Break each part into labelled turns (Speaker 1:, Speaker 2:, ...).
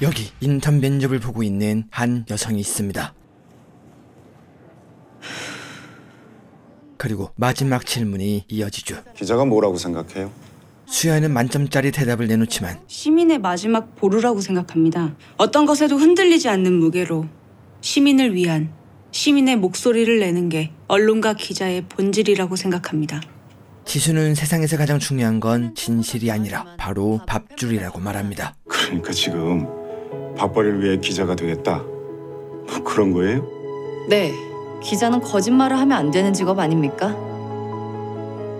Speaker 1: 여기 인턴 면접을 보고 있는 한 여성이 있습니다. 그리고 마지막 질문이 이어지죠.
Speaker 2: 기자가 뭐라고 생각해요?
Speaker 1: 수야는 만점짜리 대답을 내놓지만
Speaker 3: 시민의 마지막 보루라고 생각합니다. 어떤 것에도 흔들리지 않는 무게로 시민을 위한 시민의 목소리를 내는 게 언론과 기자의 본질이라고 생각합니다.
Speaker 1: 지수는 세상에서 가장 중요한 건 진실이 아니라 바로 밥줄이라고 말합니다.
Speaker 2: 그러니까 지금 밥벌이를 위해 기자가 되겠다, 뭐 그런 거예요?
Speaker 4: 네, 기자는 거짓말을 하면 안 되는 직업 아닙니까?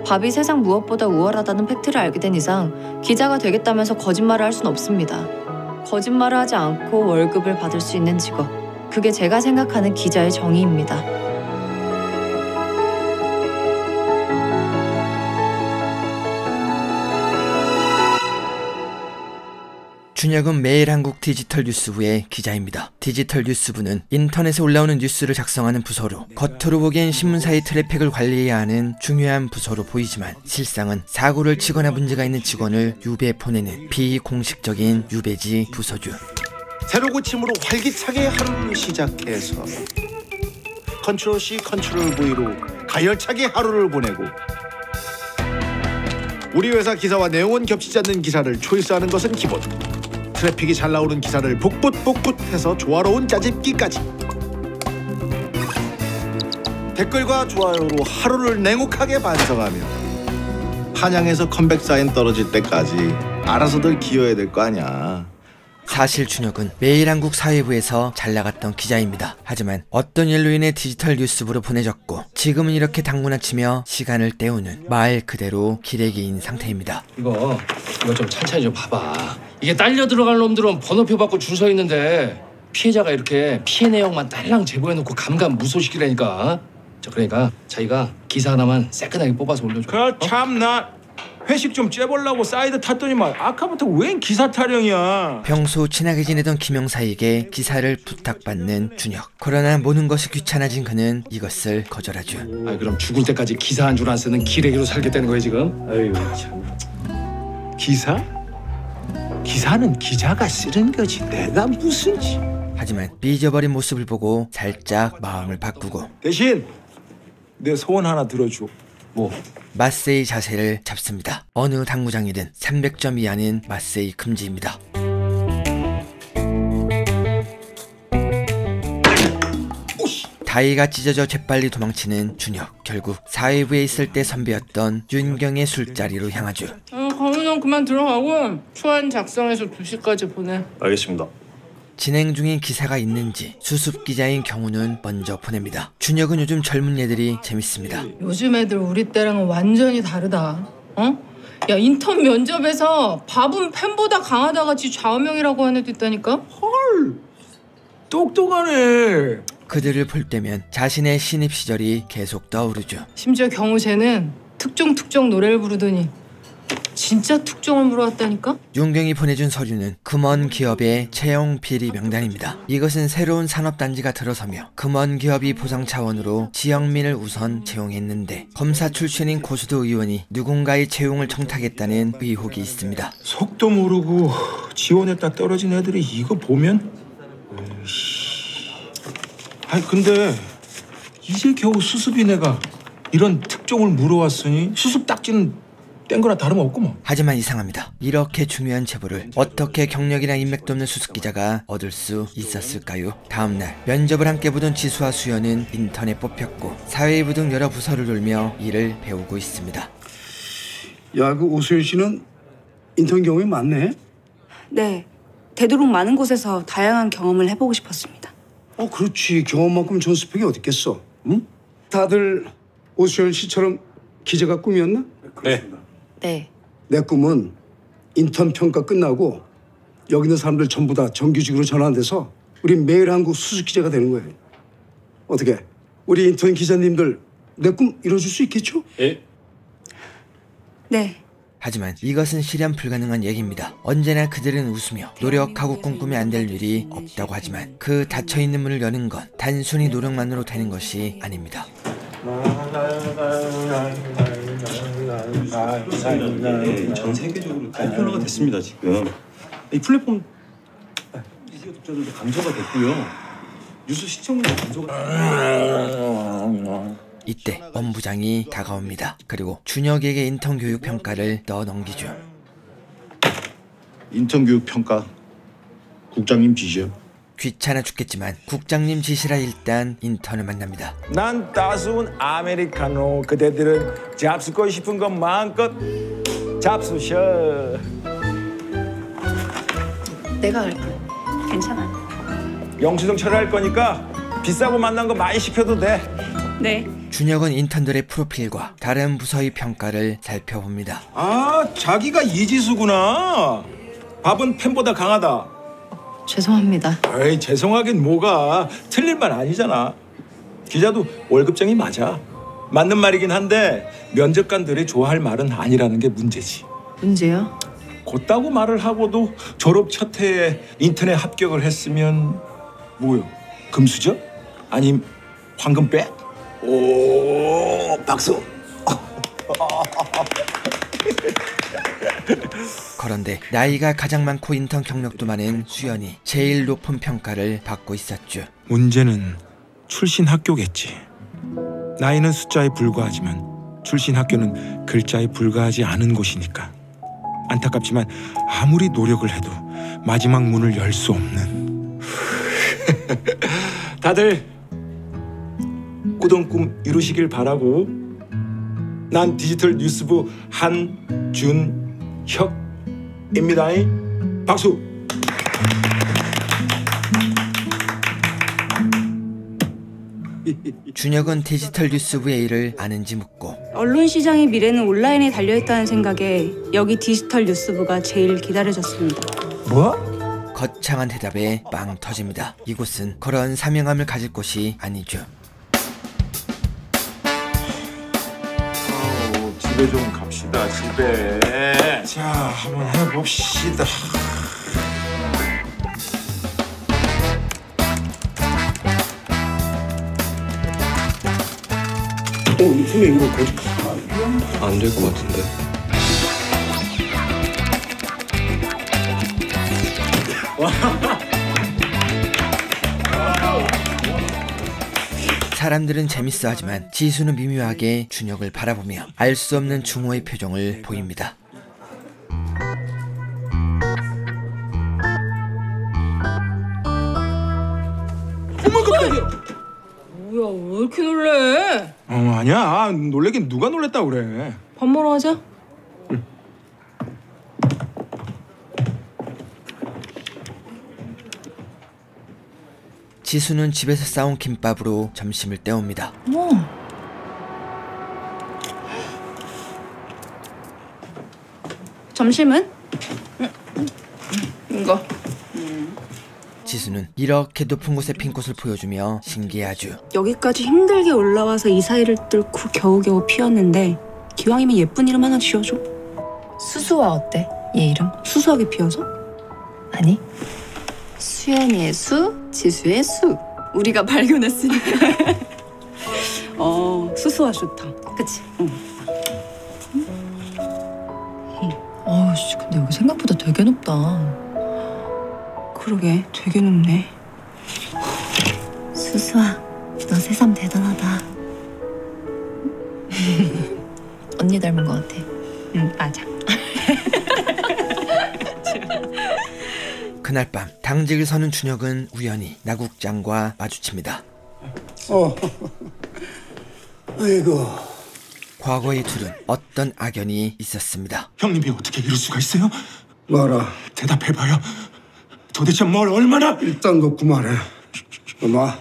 Speaker 4: 밥이 세상 무엇보다 우월하다는 팩트를 알게 된 이상 기자가 되겠다면서 거짓말을 할 수는 없습니다. 거짓말을 하지 않고 월급을 받을 수 있는 직업, 그게 제가 생각하는 기자의 정의입니다.
Speaker 1: 준혁은 매일 한국 디지털 뉴스부의 기자입니다. 디지털 뉴스부는 인터넷에 올라오는 뉴스를 작성하는 부서로, 겉으로 보기엔 신문사의 트래픽을 관리해야 하는 중요한 부서로 보이지만 실상은 사고를 치거나 문제가 있는 직원을 유배 보내는 비공식적인 유배지 부서죠.
Speaker 5: 새로 고침으로 활기차게 하루를 시작해서 컨트롤 C 컨트롤 V로 가열차게 하루를 보내고, 우리 회사 기사와 내용은 겹치지 않는 기사를 초이스하는 것은 기본, 트래픽이 잘 나오는 기사를 복붙해서 조화로운 짜집기까지, 댓글과 좋아요로 하루를 냉혹하게 반성하며 한양에서 컴백 사인 떨어질 때까지 알아서들 기여해야 될 거 아니야.
Speaker 1: 사실 준혁은 매일 한국 사회부에서 잘 나갔던 기자입니다. 하지만 어떤 일로 인해 디지털 뉴스부로 보내졌고 지금은 이렇게 당구나 치며 시간을 때우는 말 그대로 기레기인 상태입니다.
Speaker 6: 이거 좀 천천히 좀 봐봐. 이게 딸려 들어갈 놈들은 번호표 받고 줄 서 있는데 피해자가 이렇게 피해 내용만 딸랑 제보해놓고 감감무소시키라니까. 그러니까 자기가 기사 하나만 새끈하게 뽑아서 올려줘.
Speaker 7: 그 참나 회식 좀 째보려고 사이드 탔더니만 아까부터 웬 기사 타령이야.
Speaker 1: 평소 친하게 지내던 김영사에게 기사를 부탁받는 준혁. 그러나 모든 것이 귀찮아진 그는 이것을 거절하죠.
Speaker 6: 아이 그럼 죽을 때까지 기사 한 줄 안 쓰는 기레기로 살겠다는 거야 지금? 아유 참.
Speaker 7: 기사? 기사는 기자가 쓰는 거지 내가 무슨.
Speaker 1: 하지만 삐져버린 모습을 보고 살짝 마음을 바꾸고
Speaker 7: 대신 내 소원 하나 들어줘.
Speaker 6: 뭐?
Speaker 1: 마세이 자세를 잡습니다. 어느 당구장이든 300점 이하는 마세이 금지입니다. 다이가 찢어져 재빨리 도망치는 준혁. 결국 사회부에 있을 때 선배였던 윤경의 술자리로 향하죠.
Speaker 3: 강윤아 그만 들어가고 초안 작성해서 2시까지 보내.
Speaker 2: 알겠습니다.
Speaker 1: 진행 중인 기사가 있는지 수습 기자인 경우는 먼저 보냅니다. 준혁은 요즘 젊은 애들이 재밌습니다.
Speaker 8: 요즘 애들 우리 때랑은 완전히 다르다. 어? 야 인턴 면접에서 밥은 팬보다 강하다 같이 좌우명이라고 하는 애도 있다니까?
Speaker 7: 헐, 똑똑하네.
Speaker 1: 그들을 볼 때면 자신의 신입 시절이 계속 떠오르죠.
Speaker 8: 심지어 경우 쟤는 특종 노래를 부르더니 진짜 특종을 물어왔다니까?
Speaker 1: 윤경이 보내준 서류는 금원 기업의 채용 비리 명단입니다. 이것은 새로운 산업단지가 들어서며 금원 기업이 보상 차원으로 지역민을 우선 채용했는데 검사 출신인 고수도 의원이 누군가의 채용을 청탁했다는 의혹이 있습니다.
Speaker 7: 속도 모르고 지원했다 떨어진 애들이 이거 보면 아니 근데 이제 겨우 수습이 내가 이런 특종을 물어왔으니 수습 딱지는 뗀 거나 다름없구먼.
Speaker 1: 하지만 이상합니다. 이렇게 중요한 제보를 어떻게 경력이나 인맥도 없는 수습기자가 얻을 수 있었을까요? 다음날 면접을 함께 보던 지수와 수연은 인턴에 뽑혔고 사회부 등 여러 부서를 돌며 일을 배우고 있습니다.
Speaker 9: 야, 그 오수연 씨는 인턴 경험이 많네?
Speaker 3: 네, 되도록 많은 곳에서 다양한 경험을 해보고 싶었습니다.
Speaker 9: 그렇지. 경험만큼 좋은 스펙이 어디 있겠어. 응? 다들 오수연 씨처럼 기자가 꿈이었나?
Speaker 2: 네.
Speaker 4: 네.
Speaker 9: 내 꿈은 인턴 평가 끝나고 여기 있는 사람들 전부 다 정규직으로 전환돼서 우리 매일 한국 수습 기자가 되는 거예요. 어떻게? 우리 인턴 기자님들 내 꿈 이뤄줄 수 있겠죠?
Speaker 2: 예.
Speaker 3: 네.
Speaker 1: 하지만 이것은 실현 불가능한 얘기입니다. 언제나 그들은 웃으며 노력하고 꿈꾸면 안 될 일이 없다고 하지만 그 닫혀있는 문을 여는 건 단순히 노력만으로 되는 것이 아닙니다.
Speaker 2: 전 세계적으로 다이플러가 됐습니다 지금. 이 플랫폼
Speaker 7: 구독자들도 감소가 됐고요. 뉴스 시청률도 감소가.
Speaker 1: 이때 본부장이 다가옵니다. 그리고 준혁에게 인턴 교육 평가를 떠넘기죠.
Speaker 5: 인턴 교육 평가 국장님 지시요.
Speaker 1: 귀찮아 죽겠지만 국장님 지시라 일단 인턴을 만납니다.
Speaker 7: 난 따스운 아메리카노. 그대들은 잡수고 싶은 것 마음껏 잡수셔.
Speaker 4: 내가 할 거야.
Speaker 3: 괜찮아.
Speaker 7: 영수증 처리할 거니까 비싸고 만난 거 많이 시켜도 돼.
Speaker 3: 네.
Speaker 1: 준혁은 인턴들의 프로필과 다른 부서의 평가를 살펴봅니다.
Speaker 7: 아, 자기가 이지수구나. 밥은 팬보다 강하다.
Speaker 4: 죄송합니다.
Speaker 7: 에이, 죄송하긴 뭐가. 틀린 말 아니잖아. 기자도 월급쟁이 맞아. 맞는 말이긴 한데 면접관들이 좋아할 말은 아니라는 게 문제지.
Speaker 4: 문제요?
Speaker 7: 곧다고 말을 하고도 졸업 첫 해에 인턴에 합격을 했으면 뭐요? 금수저? 아님 황금백? 오, 박수.
Speaker 1: 그런데 나이가 가장 많고 인턴 경력도 많은 수연이 제일 높은 평가를 받고 있었죠.
Speaker 7: 문제는 출신 학교겠지. 나이는 숫자에 불과하지만 출신 학교는 글자에 불과하지 않은 곳이니까. 안타깝지만 아무리 노력을 해도 마지막 문을 열 수 없는. 다들 꾸던 꿈 이루시길 바라고. 난 디지털 뉴스부 한준혁입니다. 박수.
Speaker 1: 준혁은 디지털 뉴스부의 일을 아는지 묻고
Speaker 3: 언론 시장의 미래는 온라인에 달려있다는 생각에 여기 디지털 뉴스부가 제일 기다려졌습니다.
Speaker 7: 뭐?
Speaker 1: 거창한 대답에 빵 터집니다. 이곳은 그런 사명감을 가질 곳이 아니죠.
Speaker 7: 집에 좀 갑시다. 집에. 자, 한번 해봅시다.
Speaker 9: 이쯤에 이거 거짓.
Speaker 6: 안 될 것 같은데.
Speaker 1: 사람들은 재밌어하지만 지수는 미묘하게 준혁을 바라보며 알 수 없는 중호의 표정을 보입니다.
Speaker 7: 어머, 깜짝이야.
Speaker 8: 뭐야 왜 이렇게 놀래?
Speaker 7: 아니야. 놀래긴 누가 놀랬다 그래.
Speaker 8: 밥 먹으러 가자.
Speaker 1: 지수는 집에서 싸온 김밥으로 점심을 때웁니다.
Speaker 3: 점심은? 이거.
Speaker 1: 지수는 이렇게 높은 곳에 핀 꽃을 보여주며 신기해하죠.
Speaker 3: 여기까지 힘들게 올라와서 이 사이를 뚫고 겨우겨우 피었는데 기왕이면 예쁜 이름 하나 지어줘.
Speaker 4: 수수화 어때? 얘 이름?
Speaker 3: 수수하게 피어서?
Speaker 4: 아니. 수연이의 수, 지수의 수. 우리가 발견했으니까.
Speaker 3: 수수화 좋다.
Speaker 4: 그치? 씨, 근데 여기 생각보다 되게 높다.
Speaker 3: 그러게, 되게 높네.
Speaker 4: 수수아, 너 새삼 대단하다. 언니 닮은 것 같아.
Speaker 3: 응, 맞아.
Speaker 1: 그날 밤 당직을 서는 준혁은 우연히 나국장과 마주칩니다.
Speaker 9: 아이고.
Speaker 1: 과거의 둘은 어떤 악연이 있었습니다.
Speaker 7: 형님이 어떻게 이럴 수가 있어요?
Speaker 9: 놔라.
Speaker 7: 대답해봐요. 도대체 뭘 얼마나?
Speaker 9: 일단 놓고 말해. 놔.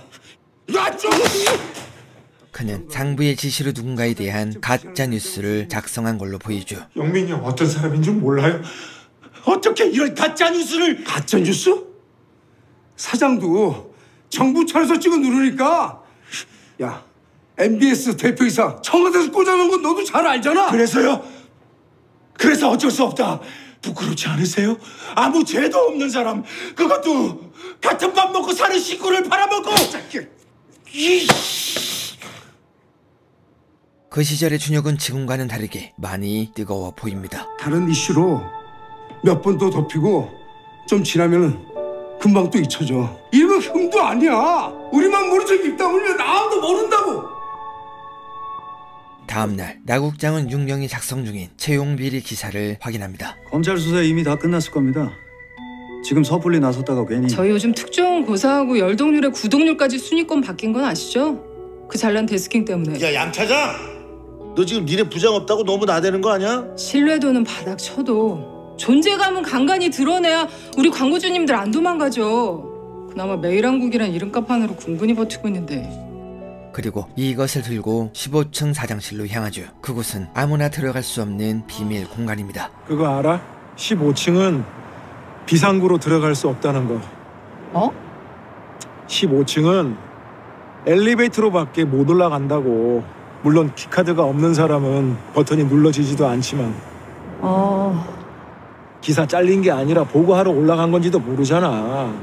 Speaker 1: 그는 상부의 지시로 누군가에 대한 가짜 뉴스를 작성한 걸로 보이죠.
Speaker 7: 영민이 형 어떤 사람인 줄 몰라요? 어떻게 이런 가짜 뉴스를?
Speaker 9: 가짜 뉴스? 사장도 정부 차에서 찍어 누르니까. 야, MBS 대표이사 청와대에서 꽂아놓은 건 너도 잘 알잖아.
Speaker 7: 그래서요? 그래서 어쩔 수 없다. 부끄럽지 않으세요? 아무 죄도 없는 사람, 그것도 같은 밥 먹고 사는 식구를 팔아먹고.
Speaker 1: 그 시절의 준혁은 지금과는 다르게 많이 뜨거워 보입니다.
Speaker 9: 다른 이슈로 몇 번 더 덮이고 좀 지나면은 금방 또 잊혀져. 이러면 흠도 아니야. 우리만 모른 척 입 다물면 아무도 모른다고.
Speaker 1: 다음날 나국장은 윤경이 작성 중인 채용 비리 기사를 확인합니다.
Speaker 10: 검찰 수사 이미 다 끝났을 겁니다. 지금 섣불리 나섰다가 괜히
Speaker 8: 저희 요즘 특종 고사하고 열동률에 구독률까지 순위권 바뀐 건 아시죠? 그 잘난 데스킹 때문에.
Speaker 5: 야, 양 차장! 너 지금 니네 부장 없다고 너무 나대는 거 아니야?
Speaker 8: 신뢰도는 바닥 쳐도 존재감은 간간히 드러내야 우리 광고주님들 안 도망가죠. 그나마 매일한국이란 이름값 하나로 군군이 버티고 있는데.
Speaker 1: 그리고 이것을 들고 15층 사장실로 향하죠. 그곳은 아무나 들어갈 수 없는 비밀 공간입니다.
Speaker 7: 그거 알아? 15층은 비상구로 들어갈 수 없다는 거.
Speaker 8: 어?
Speaker 7: 15층은 엘리베이터로밖에 못 올라간다고. 물론 키카드가 없는 사람은 버튼이 눌러지지도 않지만. 기사 잘린 게 아니라 보고하러 올라간 건지도 모르잖아.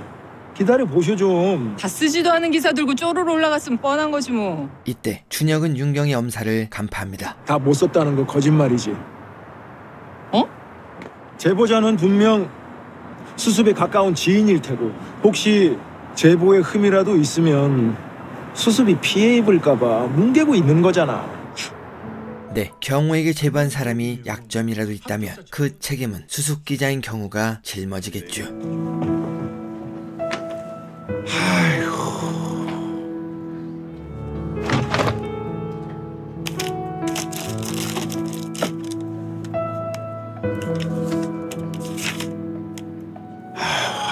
Speaker 7: 기다려 보셔 좀.
Speaker 8: 다 쓰지도 않은 기사 들고 쪼르르 올라갔으면 뻔한 거지 뭐.
Speaker 1: 이때 준혁은 윤경의 엄살을 간파합니다.
Speaker 7: 다 못 썼다는 거 거짓말이지.
Speaker 8: 어?
Speaker 7: 제보자는 분명 수습에 가까운 지인일 테고 혹시 제보에 흠이라도 있으면 수습이 피해 입을까 봐 뭉개고 있는 거잖아.
Speaker 1: 네, 경우에게 제보한 사람이 약점이라도 있다면 그 책임은 수습 기자인 경우가 짊어지겠죠.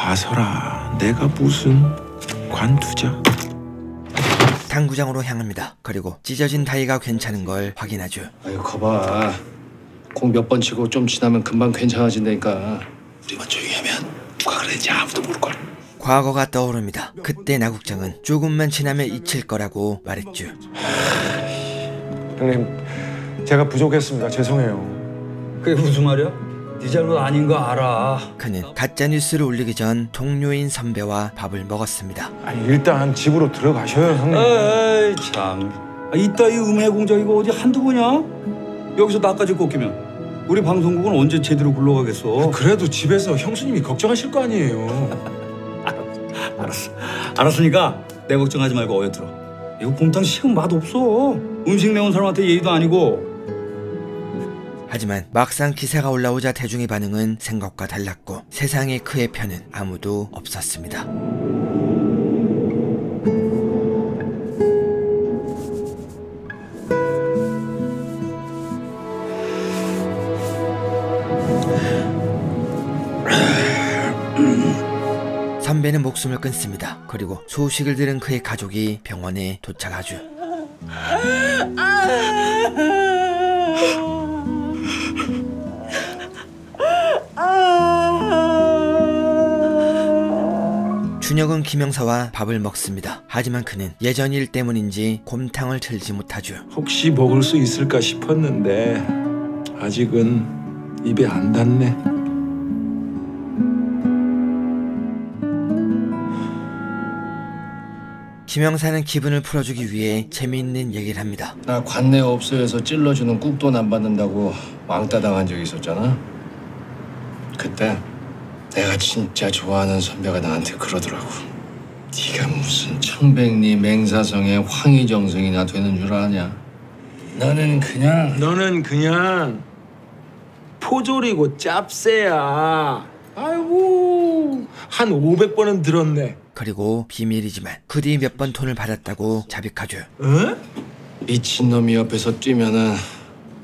Speaker 7: 아서라, 내가 무슨 관두자.
Speaker 1: 당구장으로 향합니다. 그리고 찢어진 다이가 괜찮은 걸 확인하죠.
Speaker 6: 아유, 거봐. 공 몇 번 치고 좀 지나면 금방 괜찮아진다니까. 우리만 조용히 하면 누가 그랬는지 아무도 모를걸.
Speaker 1: 과거가 떠오릅니다. 그때 나국장은 조금만 지나면 잊힐 거라고 말했죠.
Speaker 7: 형님, 제가 부족했습니다. 죄송해요.
Speaker 10: 그게 무슨 말이야? 네 잘못 아닌 거 알아.
Speaker 1: 그는 가짜 뉴스를 올리기 전 동료인 선배와 밥을 먹었습니다.
Speaker 7: 아니, 일단 집으로 들어가셔요, 형님.
Speaker 10: 에이 참. 이따위 음해 공작 이거 어디 한두 번이야? 여기서 나까지 꺾이면 우리 방송국은 언제 제대로 굴러가겠어?
Speaker 7: 그래도 집에서 형수님이 걱정하실 거 아니에요.
Speaker 10: 알았으니까 내 걱정하지 말고 어여 들어. 이거 곰탕 식은 맛 없어. 음식 내온 사람한테 예의도 아니고.
Speaker 1: 하지만 막상 기사가 올라오자 대중의 반응은 생각과 달랐고 세상의 그의 편은 아무도 없었습니다. 선배는 목숨을 끊습니다. 그리고 소식을 들은 그의 가족이 병원에 도착하죠. 준혁은 김영사와 밥을 먹습니다. 하지만 그는 예전 일 때문인지 곰탕을 틀지 못하죠.
Speaker 7: 혹시 먹을 수 있을까 싶었는데 아직은 입에 안 닿네.
Speaker 1: 김영사는 기분을 풀어주기 위해 재미있는 얘기를 합니다.
Speaker 6: 나 관내 업소에서 찔러주는 꾹돈 안 받는다고 왕따 당한 적이 있었잖아. 그때 내가 진짜 좋아하는 선배가 나한테 그러더라고. 네가 무슨 청백리 맹사성의 황희정성이나 되는 줄 아냐? 너는 그냥
Speaker 7: 포졸이고 짭새야. 아이고, 한 500번은 들었네.
Speaker 1: 그리고 비밀이지만 그 뒤 몇 번 돈을 받았다고 자백하죠.
Speaker 6: 미친놈이 옆에서 뛰면은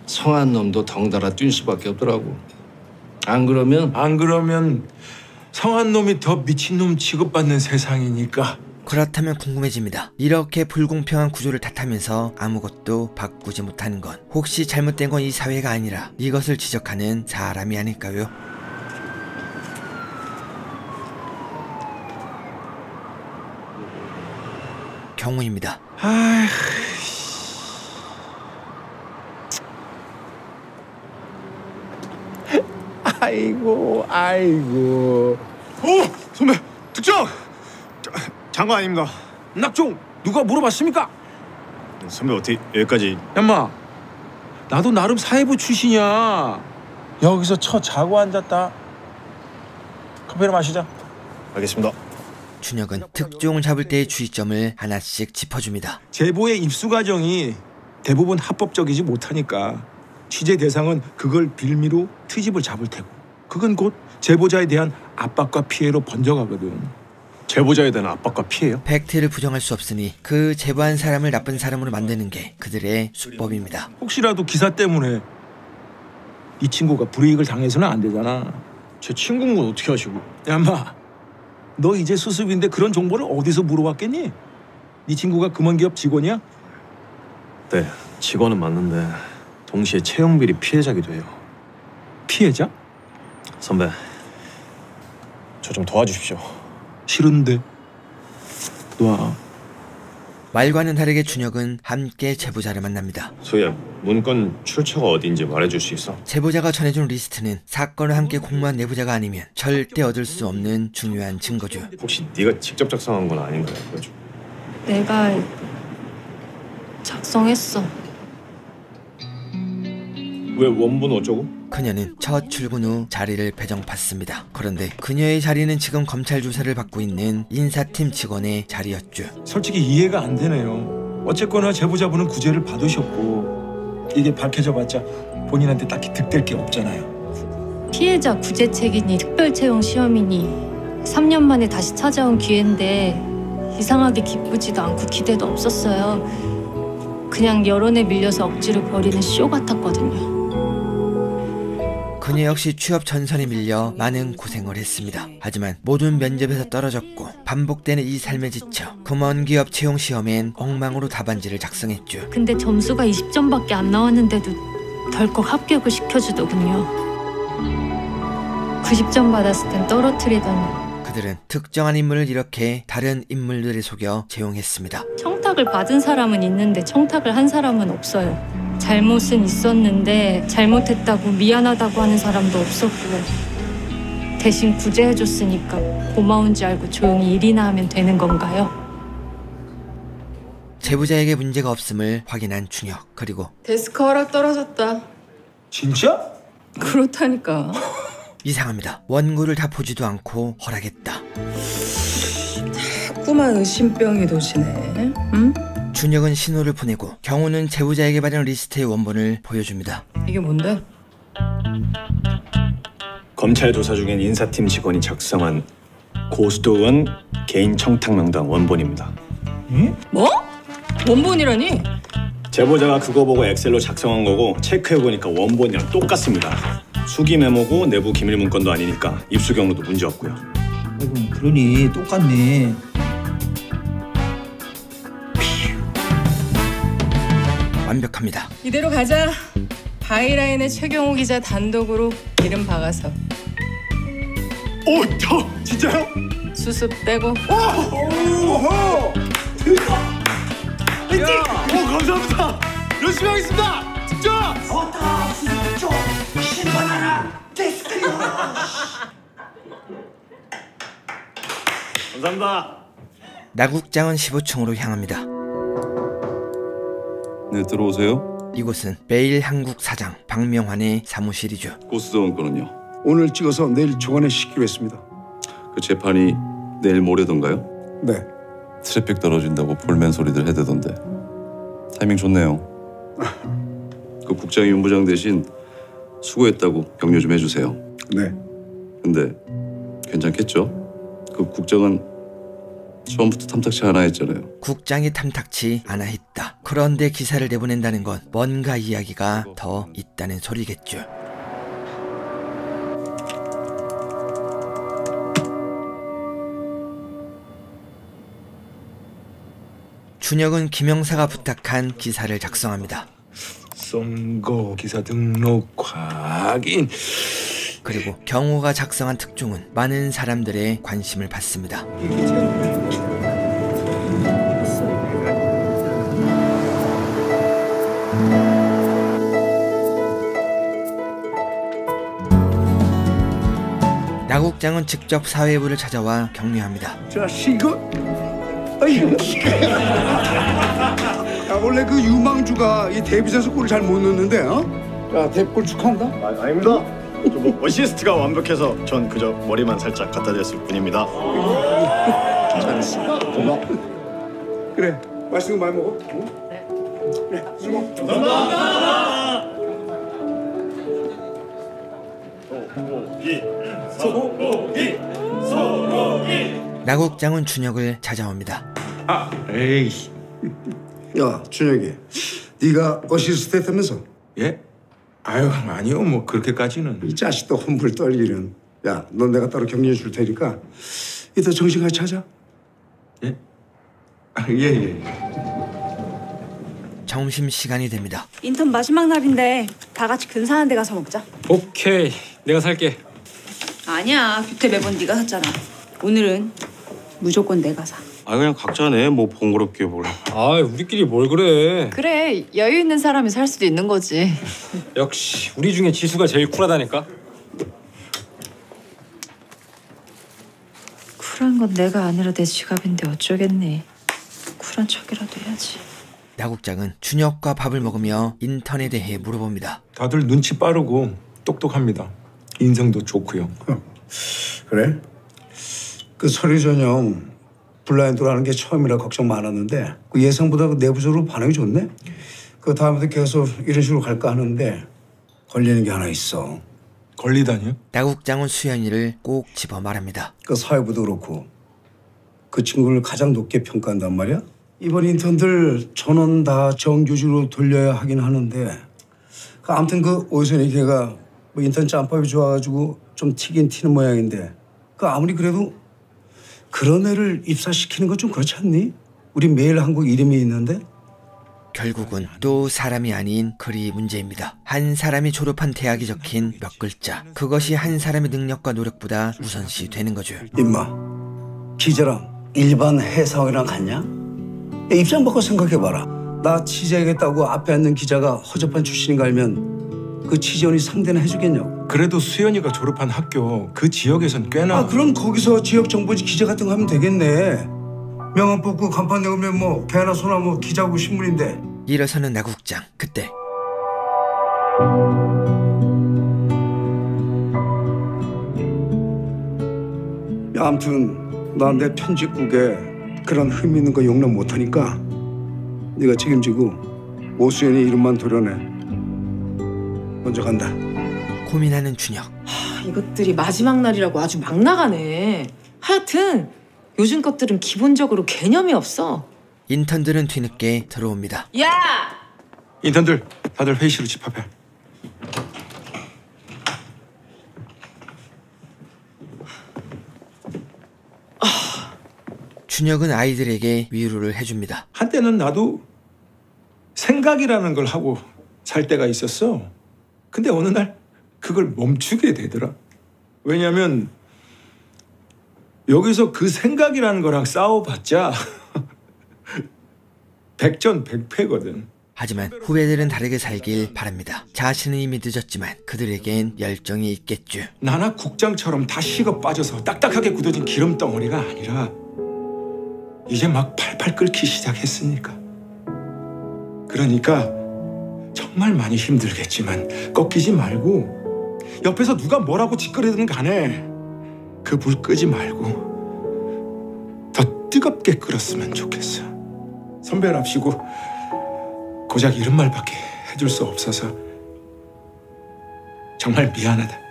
Speaker 6: 성한 놈도 덩달아 뛸 수밖에 없더라고. 안 그러면
Speaker 7: 성한 놈이 더 미친놈 취급받는 세상이니까.
Speaker 1: 그렇다면 궁금해집니다. 이렇게 불공평한 구조를 탓하면서 아무것도 바꾸지 못하는 건 혹시 잘못된 건 이 사회가 아니라 이것을 지적하는 사람이 아닐까요? 경우입니다.
Speaker 7: 아이고.
Speaker 2: 선배, 특정! 장관 아닙니다.
Speaker 7: 낙종, 누가 물어봤습니까?
Speaker 2: 선배 어떻게 여기까지?
Speaker 7: 얌마, 나도 나름 사회부 출신이야. 여기서 자고 앉았다. 커피를 마시자.
Speaker 2: 알겠습니다.
Speaker 1: 준혁은 특종을 잡을 때의 주의점을 하나씩 짚어줍니다.
Speaker 7: 제보의 입수 과정이 대부분 합법적이지 못하니까 취재 대상은 그걸 빌미로 트집을 잡을 테고 그건 곧 제보자에 대한 압박과 피해로 번져가거든.
Speaker 11: 제보자에 대한 압박과 피해요?
Speaker 1: 팩트를 부정할 수 없으니 그 제보한 사람을 나쁜 사람으로 만드는 게 그들의 수법입니다.
Speaker 7: 혹시라도 기사 때문에 이 친구가 불이익을 당해서는 안 되잖아.
Speaker 11: 제 친구인 건 어떻게 하시고?
Speaker 7: 야, 인마, 너 이제 수습인데 그런 정보를 어디서 물어봤겠니? 네 친구가 금원기업 직원이야?
Speaker 11: 네, 직원은 맞는데 동시에 채용비리 피해자기도 해요.
Speaker 7: 피해자?
Speaker 11: 선배, 저 좀 도와주십시오.
Speaker 7: 싫은데. 놔.
Speaker 1: 말과는 다르게 준혁은 함께 제보자를 만납니다.
Speaker 11: 소희야, 문건 출처가 어딘지 말해줄 수 있어?
Speaker 1: 제보자가 전해준 리스트는 사건을 함께 공모한 내부자가 아니면 절대 얻을 수 없는 중요한 증거죠.
Speaker 11: 혹시 네가 직접 작성한 건 아닌가요?
Speaker 4: 내가 작성했어.
Speaker 11: 왜 원본 어쩌고?
Speaker 1: 그녀는 첫 출근 후 자리를 배정받습니다. 그런데 그녀의 자리는 지금 검찰 조사를 받고 있는 인사팀 직원의 자리였죠.
Speaker 7: 솔직히 이해가 안 되네요. 어쨌거나 제보자분은 구제를 받으셨고 이게 밝혀져봤자 본인한테 딱히 득될 게 없잖아요.
Speaker 12: 피해자 구제 책이니 특별 채용 시험이니 3년 만에 다시 찾아온 기회인데 이상하게 기쁘지도 않고 기대도 없었어요. 그냥 여론에 밀려서 억지로 벌이는 쇼 같았거든요.
Speaker 1: 그녀 역시 취업 전선에 밀려 많은 고생을 했습니다. 하지만 모든 면접에서 떨어졌고 반복되는 이 삶에 지쳐 금원기업 채용 시험엔 엉망으로 답안지를 작성했죠.
Speaker 12: 근데 점수가 20점밖에 안 나왔는데도 덜컥 합격을 시켜주더군요. 90점 받았을 땐 떨어뜨리더니
Speaker 1: 그들은 특정한 인물을 이렇게 다른 인물들에 속여 채용했습니다.
Speaker 12: 청탁을 받은 사람은 있는데 청탁을 한 사람은 없어요. 잘못은 있었는데 잘못했다고 미안하다고 하는 사람도 없었고요. 대신 구제해줬으니까 고마운지 알고 조용히 일이나 하면 되는 건가요?
Speaker 1: 제보자에게 문제가 없음을 확인한 준혁. 그리고
Speaker 8: 데스크 허락 떨어졌다.
Speaker 7: 진짜?
Speaker 8: 그렇다니까.
Speaker 1: 이상합니다. 원고를 다 보지도 않고 허락했다.
Speaker 8: 자꾸만 의심병이 도시네. 응?
Speaker 1: 준혁은 신호를 보내고 경호는 제보자에게 받은 리스트의 원본을 보여줍니다.
Speaker 8: 이게 뭔데?
Speaker 11: 검찰 조사 중인 인사팀 직원이 작성한 고수도원 개인 청탁 명단 원본입니다.
Speaker 7: 응?
Speaker 8: 뭐? 원본이라니?
Speaker 11: 제보자가 그거 보고 엑셀로 작성한 거고 체크해보니까 원본이랑 똑같습니다. 수기 메모고 내부 기밀 문건도 아니니까 입수 경로도 문제 없고요.
Speaker 10: 아이고, 그러니 똑같네.
Speaker 1: 완벽합니다.
Speaker 8: 이대로 가자. 바이라인의 최경호 기자 단독으로 이름 박아서.
Speaker 11: 오, 진짜요?
Speaker 8: 수습 빼고.
Speaker 11: 오호! 화이팅! 오, 감사합니다. 열심히 하겠습니다. 진짜.
Speaker 13: 좋다. 수습 신선하라. 데스크요.
Speaker 11: 감사합니다.
Speaker 1: 나국장은 15층으로 향합니다.
Speaker 14: 네, 들어오세요.
Speaker 1: 이곳은 매일 한국 사장 박명환의 사무실이죠.
Speaker 14: 고수도원 건은요?
Speaker 9: 오늘 찍어서 내일 조간에 싣기로 했습니다.
Speaker 14: 그 재판이 내일 모레던가요?
Speaker 9: 네.
Speaker 14: 트래픽 떨어진다고 볼멘 소리들 해대던데 타이밍 좋네요. 그 국장이 윤 부장 대신 수고했다고 격려 좀 해주세요.
Speaker 9: 네.
Speaker 14: 근데 괜찮겠죠? 그 국장은 처음부터 탐탁치 않아 했잖아요.
Speaker 1: 국장이 탐탁치 않아 했다. 그런데 기사를 내보낸다는 건 뭔가 이야기가 더 있다는 소리겠죠. 준혁은 김영사가 부탁한 기사를 작성합니다.
Speaker 7: 선거 기사 등록 확인.
Speaker 1: 그리고 경호가 작성한 특종은 많은 사람들의 관심을 받습니다. 나국장은 직접 사회부를 찾아와 격려합니다.
Speaker 9: 자, 이거 야, 원래 그 유망주가 이 데뷔전에서 골을 잘 못 넣는데, 야, 데뷔골 축하한다.
Speaker 11: 아닙니다. 뭐 어시스트가 완벽해서 전 그저 머리만 살짝 갖다 댔을 뿐입니다.
Speaker 9: 잘했어. 고마워. 그래, 맛있는 거 많이 먹어. 응? 네. 그래, 술 먹어.
Speaker 1: 나국장은 준혁을 찾아옵니다.
Speaker 7: 아, 에이.
Speaker 9: 야, 준혁이, 네가 어시스트 했다면서?
Speaker 7: 예? 아유, 아니요. 뭐 그렇게까지는.
Speaker 9: 이 자식도 험불 떨기는. 야, 넌 내가 따로 격려해 줄 테니까 이따 정신같이 하자.
Speaker 7: 예? 아, 예.
Speaker 1: 점심시간이 됩니다.
Speaker 3: 인턴 마지막 날인데 다 같이 근사한 데 가서 먹자.
Speaker 6: 오케이, 내가 살게.
Speaker 3: 아니야, 뷔페 매번 네가 샀잖아. 오늘은 무조건 내가 사.
Speaker 11: 아 그냥 각자 내 뭐 번거롭게 뭘.
Speaker 6: 아, 우리끼리 뭘 그래.
Speaker 4: 그래, 여유 있는 사람이 살 수도 있는 거지.
Speaker 6: 역시 우리 중에 지수가 제일 쿨하다니까.
Speaker 4: 쿨한 건 내가 아니라 내 지갑인데 어쩌겠니. 쿨한 척이라도 해야지.
Speaker 1: 나국장은 준혁과 밥을 먹으며 인턴에 대해 물어봅니다.
Speaker 7: 다들 눈치 빠르고 똑똑합니다. 인성도 좋고요.
Speaker 9: 그래? 그 서류 전형 블라인드로 하는 게 처음이라 걱정 많았는데 그 예상보다 그 내부적으로 반응이 좋네. 그 다음에도 계속 이런 식으로 갈까 하는데 걸리는 게 하나 있어.
Speaker 7: 걸리다니요?
Speaker 1: 나국장은 수연이를 꼭 집어 말합니다.
Speaker 9: 그 사회부도 그렇고 그 친구를 가장 높게 평가한단 말이야. 이번 인턴들 전원 다 정규직으로 돌려야 하긴 하는데 아무튼 그 오선이 걔가 뭐 인턴 짬밥이 좋아가지고 좀 튀긴 튀는 모양인데 그 아무리 그래도 그런 애를 입사시키는 건 좀 그렇지 않니? 우리 매일 한국 이름이 있는데.
Speaker 1: 결국은 또 사람이 아닌 글이 문제입니다. 한 사람이 졸업한 대학이 적힌 몇 글자. 그것이 한 사람의 능력과 노력보다 우선시 되는 거죠.
Speaker 9: 임마, 기자랑 일반 회사원이랑 같냐? 야, 입장 바꿔 생각해봐라. 나 취재하겠다고 앞에 앉는 기자가 허접한 출신인 거 알면 그 취재원이 상대는 해주겠냐고.
Speaker 7: 그래도 수연이가 졸업한 학교 그 지역에선 꽤나.
Speaker 9: 아, 그럼 거기서 지역 정보지 기자 같은 거 하면 되겠네. 명함 뽑고 간판 내오면 뭐 개나 소나 뭐 기자고 신문인데.
Speaker 1: 일어서는 나국장. 그때
Speaker 9: 야, 아무튼 나 내 편집국에 그런 흠 있는 거 용납 못하니까 네가 책임지고 오수연이 이름만 도려내. 먼저 간다.
Speaker 1: 고민하는 준혁.
Speaker 8: 이것들이 마지막 날이라고 아주 막 나가네. 하여튼 요즘 것들은 기본적으로 개념이 없어.
Speaker 1: 인턴들은 뒤늦게 들어옵니다.
Speaker 8: 야!
Speaker 7: 인턴들 다들 회의실로 집합해.
Speaker 1: 준혁은 아이들에게 위로를 해줍니다.
Speaker 7: 한때는 나도 생각이라는 걸 하고 살 때가 있었어. 근데 어느 날 그걸 멈추게 되더라. 왜냐면 여기서 그 생각이라는 거랑 싸워봤자 백전백패거든.
Speaker 1: 하지만 후배들은 다르게 살길 바랍니다. 자신은 이미 늦었지만 그들에겐 열정이 있겠죠.
Speaker 7: 나나 국장처럼 다 식어 빠져서 딱딱하게 굳어진 기름덩어리가 아니라 이제 막 팔팔 끓기 시작했으니까. 그러니까 정말 많이 힘들겠지만 꺾이지 말고 옆에서 누가 뭐라고 짓거리든 간에 그 불 끄지 말고 더 뜨겁게 끓었으면 좋겠어. 선배랍시고 고작 이런 말밖에 해줄 수 없어서 정말 미안하다.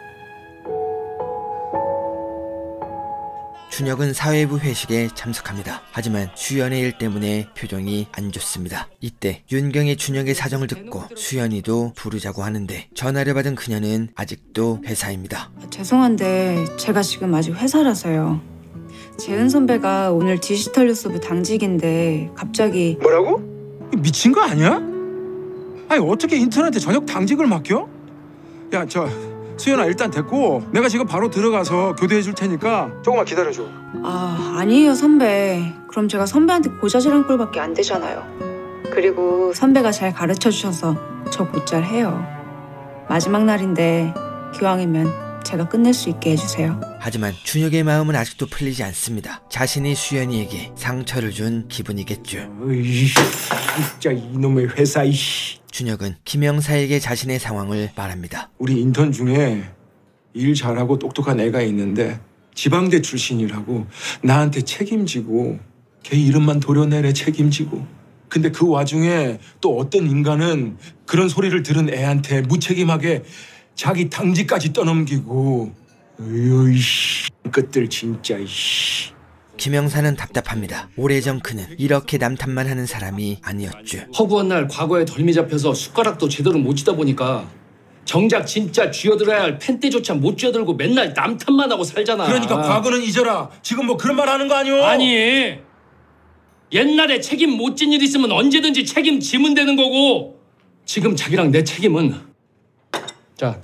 Speaker 1: 준혁은 사회부 회식에 참석합니다. 하지만 수연의 일 때문에 표정이 안 좋습니다. 이때 윤경이 준혁의 사정을 듣고 수연이도 부르자고 하는데 전화를 받은 그녀는 아직도 회사입니다.
Speaker 3: 죄송한데 제가 지금 아직 회사라서요. 재은 선배가 오늘 디지털 뉴스부 당직인데 갑자기.
Speaker 7: 뭐라고? 미친 거 아니야? 아니 어떻게 인턴한테 저녁 당직을 맡겨? 야, 수연아 일단 됐고 내가 지금 바로 들어가서 교대해 줄 테니까 조금만 기다려줘.
Speaker 3: 아니에요 선배. 그럼 제가 선배한테 고자질한 꼴밖에 안 되잖아요. 그리고 선배가 잘 가르쳐 주셔서 저 곧잘 해요. 마지막 날인데 기왕이면 제가 끝낼 수 있게 해주세요.
Speaker 1: 하지만 준혁의 마음은 아직도 풀리지 않습니다. 자신이 수연이에게 상처를 준 기분이겠죠.
Speaker 7: 진짜 이놈의 회사 이씨.
Speaker 1: 준혁은 김영사에게 자신의 상황을 말합니다.
Speaker 7: 우리 인턴 중에 일 잘하고 똑똑한 애가 있는데 지방대 출신이라고 나한테 책임지고 걔 이름만 도려내래 책임지고. 근데 그 와중에 또 어떤 인간은 그런 소리를 들은 애한테 무책임하게 자기 당직까지 떠넘기고. 으이씨, 것들 진짜. 이씨.
Speaker 1: 김영사는 답답합니다. 오래전 그는 이렇게 남탓만 하는 사람이 아니었죠.
Speaker 6: 허구한 날 과거에 덜미 잡혀서 숟가락도 제대로 못 쥐다 보니까 정작 진짜 쥐어들어야 할 펜대조차 못 쥐어들고 맨날 남탓만 하고 살잖아.
Speaker 7: 그러니까 과거는 잊어라. 지금 뭐 그런 말 하는 거 아니오?
Speaker 6: 아니, 옛날에 책임 못 진 일 있으면 언제든지 책임지면 되는 거고, 지금 자기랑 내 책임은 자,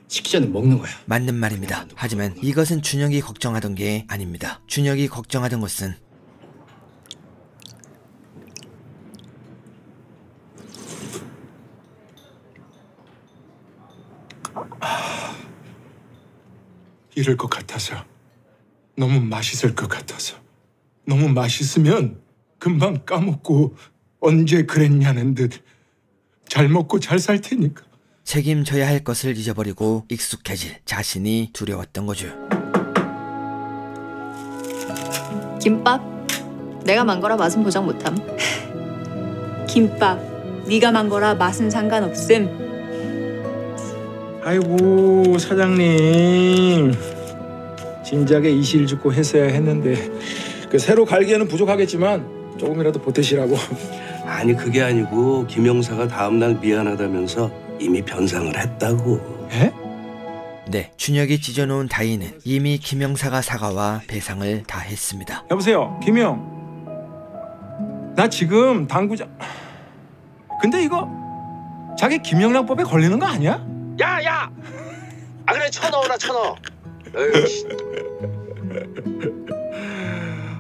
Speaker 6: 식기 전에 먹는 거야.
Speaker 1: 맞는 말입니다. 하지만 이것은 준혁이 걱정하던 게 아닙니다. 준혁이 걱정하던 것은
Speaker 7: 이럴 것 같아서, 너무 맛있을 것 같아서. 너무 맛있으면 금방 까먹고 언제 그랬냐는 듯 잘 먹고 잘 살 테니까.
Speaker 1: 책임져야 할 것을 잊어버리고 익숙해질 자신이 두려웠던 거죠.
Speaker 4: 김밥 내가 만 거라 맛은 보장 못함.
Speaker 3: 김밥 네가 만 거라 맛은 상관없음.
Speaker 7: 아이고 사장님, 진작에 이실 죽고 했어야 했는데 그 새로 갈기에는 부족하겠지만 조금이라도 보태시라고.
Speaker 15: 아니 그게 아니고 김영사가 다음날 미안하다면서 이미 변상을 했다고.
Speaker 7: 에?
Speaker 1: 네, 준혁이 찢어놓은 다이는 이미 김영사가 사과와 배상을 다 했습니다.
Speaker 7: 여보세요, 김영. 나 지금 당구장. 근데 이거 자기 김영란법에 걸리는 거 아니야?
Speaker 15: 야야! 아 그래 1,000원이나 1,000원.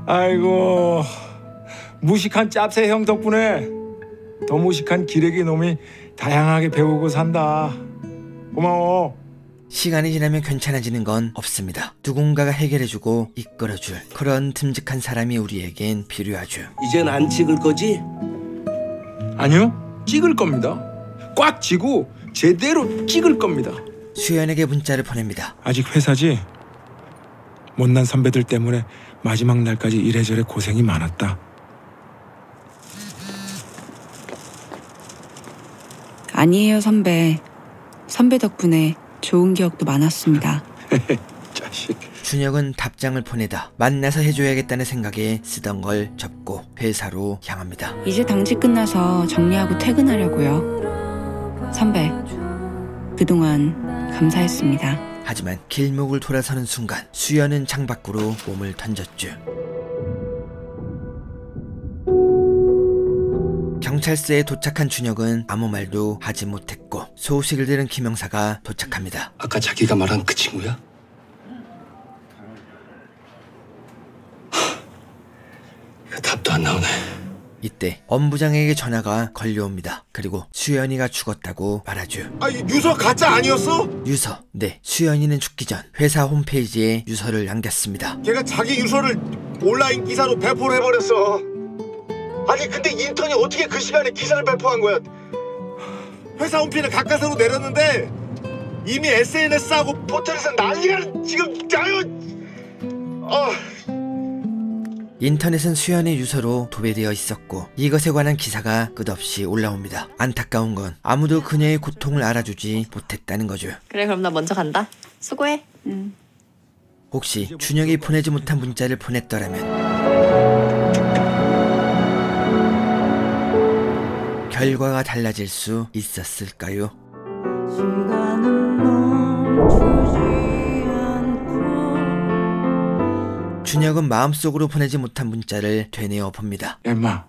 Speaker 7: 아이고, 무식한 짭새 형 덕분에 더 무식한 기레기 놈이 다양하게 배우고 산다. 고마워.
Speaker 1: 시간이 지나면 괜찮아지는 건 없습니다. 누군가가 해결해주고 이끌어줄 그런 듬직한 사람이 우리에겐 필요하죠.
Speaker 15: 이젠 안 찍을 거지?
Speaker 7: 아니요, 찍을 겁니다. 꽉 쥐고 제대로 찍을 겁니다.
Speaker 1: 수연에게 문자를 보냅니다.
Speaker 7: 아직 회사지? 못난 선배들 때문에 마지막 날까지 이래저래 고생이 많았다.
Speaker 3: 아니에요 선배. 선배 덕분에 좋은 기억도 많았습니다.
Speaker 7: 자식.
Speaker 1: 준혁은 답장을 보내다 만나서 해줘야겠다는 생각에 쓰던 걸 접고 회사로 향합니다.
Speaker 3: 이제 당직 끝나서 정리하고 퇴근하려고요. 선배, 그동안 감사했습니다.
Speaker 1: 하지만 길목을 돌아서는 순간 수연은 창밖으로 몸을 던졌죠. 경찰서에 도착한 준혁은 아무 말도 하지 못했고 소식을 들은 김영사가 도착합니다.
Speaker 6: 아까 자기가 말한 그 친구야? 이거 답도 안 나오네.
Speaker 1: 이때 엄부장에게 전화가 걸려옵니다. 그리고 수연이가 죽었다고 말하죠.
Speaker 5: 아, 유서 가짜 아니었어?
Speaker 1: 유서. 네, 수연이는 죽기 전 회사 홈페이지에 유서를 남겼습니다.
Speaker 5: 걔가 자기 유서를 온라인 기사로 배포를 해버렸어. 아니 근데 인턴이 어떻게 그 시간에 기사를 배포한 거야? 회사 홈피는 가까스로 내렸는데 이미 SNS하고 포털에서 난리가 지금.
Speaker 1: 인터넷은 수연의 유서로 도배되어 있었고 이것에 관한 기사가 끝없이 올라옵니다. 안타까운 건 아무도 그녀의 고통을 알아주지 못했다는 거죠.
Speaker 4: 그래 그럼 나 먼저 간다. 수고해.
Speaker 1: 혹시 준혁이 보내지 못한 문자를 보냈더라면 결과가 달라질 수 있었을까요? 준혁은 마음속으로 보내지 못한 문자를 되뇌어 봅니다.
Speaker 7: 엠마,